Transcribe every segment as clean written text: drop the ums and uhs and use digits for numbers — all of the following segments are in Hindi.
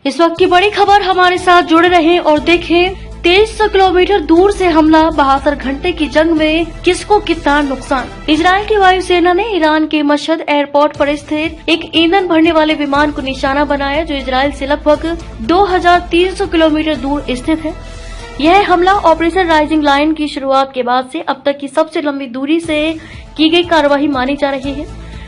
इस वक्त की बड़ी खबर, हमारे साथ जुड़े रहें और देखें 2300 किलोमीटर दूर से हमला, 72 घंटे की जंग में किसको कितना नुकसान। इजराइल की वायुसेना ने ईरान के मशहद एयरपोर्ट पर स्थित एक ईंधन भरने वाले विमान को निशाना बनाया, जो इजराइल से लगभग 2300 किलोमीटर दूर स्थित है। यह हमला ऑपरेशन राइजिंग लायन की शुरुआत के बाद से अब तक की सबसे लंबी दूरी से की गई कार्रवाई मानी जा रही है।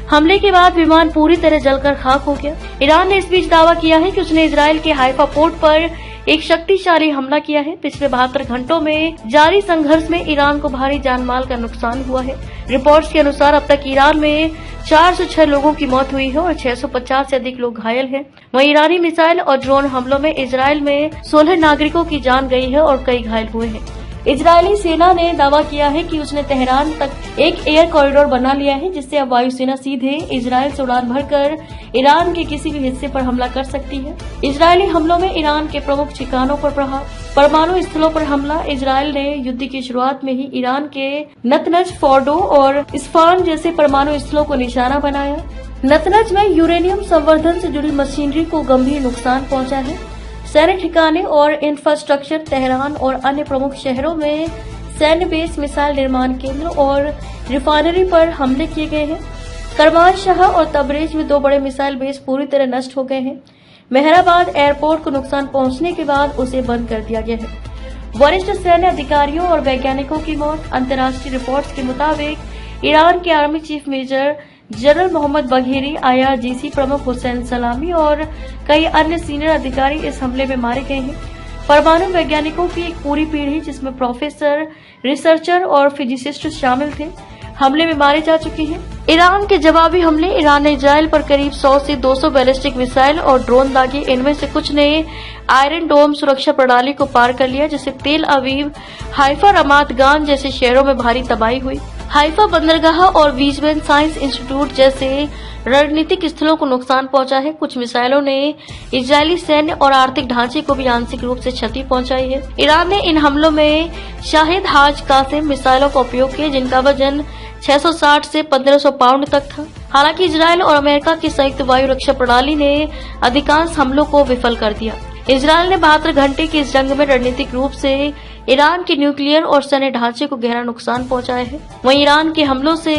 हमले के बाद विमान पूरी तरह जलकर खाक हो गया। ईरान ने इस बीच दावा किया है कि उसने इजराइल के हाइफा पोर्ट पर एक शक्तिशाली हमला किया है। पिछले 72 घंटों में जारी संघर्ष में ईरान को भारी जानमाल का नुकसान हुआ है। रिपोर्ट्स के अनुसार अब तक ईरान में 406 लोगों की मौत हुई है और 650 से अधिक लोग घायल हैं। वहीं ईरानी मिसाइल और ड्रोन हमलों में इजराइल में 16 नागरिकों की जान गई है और कई घायल हुए हैं। इजरायली सेना ने दावा किया है कि उसने तेहरान तक एक एयर कॉरिडोर बना लिया है, जिससे अब वायुसेना सीधे इजराइल से उड़ान भरकर ईरान के किसी भी हिस्से पर हमला कर सकती है। इजरायली हमलों में ईरान के प्रमुख ठिकानों पर प्रहार, परमाणु स्थलों पर हमला। इजराइल ने युद्ध की शुरुआत में ही ईरान के नतनज, फोर्डो और इस्फान जैसे परमाणु स्थलों को निशाना बनाया। नतनज में यूरेनियम संवर्धन से जुड़ी मशीनरी को गंभीर नुकसान पहुंचा है। सैन्य ठिकाने और इंफ्रास्ट्रक्चर, तेहरान और अन्य प्रमुख शहरों में सैन्य बेस, मिसाइल निर्माण केंद्र और रिफाइनरी पर हमले किए गए हैं। करमानशाह और तबरेज में 2 बड़े मिसाइल बेस पूरी तरह नष्ट हो गए हैं। मेहराबाद एयरपोर्ट को नुकसान पहुंचने के बाद उसे बंद कर दिया गया है। वरिष्ठ सैन्य अधिकारियों और वैज्ञानिकों की मौत। अंतर्राष्ट्रीय रिपोर्ट्स के मुताबिक ईरान के army chief major general Mohammad Bagheri, IRGC प्रमुख हुसैन सलामी और कई अन्य सीनियर अधिकारी इस हमले में मारे गए हैं। परमाणु वैज्ञानिकों की एक पूरी पीढ़ी, जिसमें प्रोफेसर, रिसर्चर और फिजिसिस्ट शामिल थे, हमले में मारे जा चुके हैं। ईरान के जवाबी हमले। ईरान ने इजराइल पर करीब 100 से 200 बैलिस्टिक मिसाइल और ड्रोन दागे। इनमें से कुछ ने आयरन डोम सुरक्षा प्रणाली को पार कर लिया, जिससे तेल अवीव, हाइफा, रमात गान जैसे शहरों में भारी तबाही हुई। हाइफा बंदरगाह और वीजबेन साइंस इंस्टीट्यूट जैसे रणनीतिक स्थलों को नुकसान पहुंचा है। कुछ मिसाइलों ने इजरायली सैन्य और आर्थिक ढांचे को भी आंशिक रूप से क्षति पहुंचाई है। ईरान ने इन हमलों में शाहिद हाज कासिम मिसाइलों का उपयोग किया, जिनका वजन 660 से 1500 पाउंड तक था। हालांकि इजरायल और अमेरिका की संयुक्त वायु रक्षा प्रणाली ने अधिकांश हमलों को विफल कर दिया। इजरायल ने 72 घंटे की इस जंग में रणनीतिक रूप से ईरान के न्यूक्लियर और सैन्य ढांचे को गहरा नुकसान पहुंचाया है। वहीं ईरान के हमलों से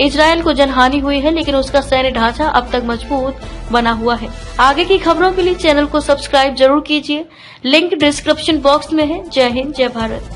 इजरायल को जनहानि हुई है, लेकिन उसका सैन्य ढांचा अब तक मजबूत बना हुआ है। आगे की खबरों के लिए चैनल को सब्सक्राइब जरूर कीजिए। लिंक डिस्क्रिप्शन बॉक्स में है। जय हिंद, जय भारत।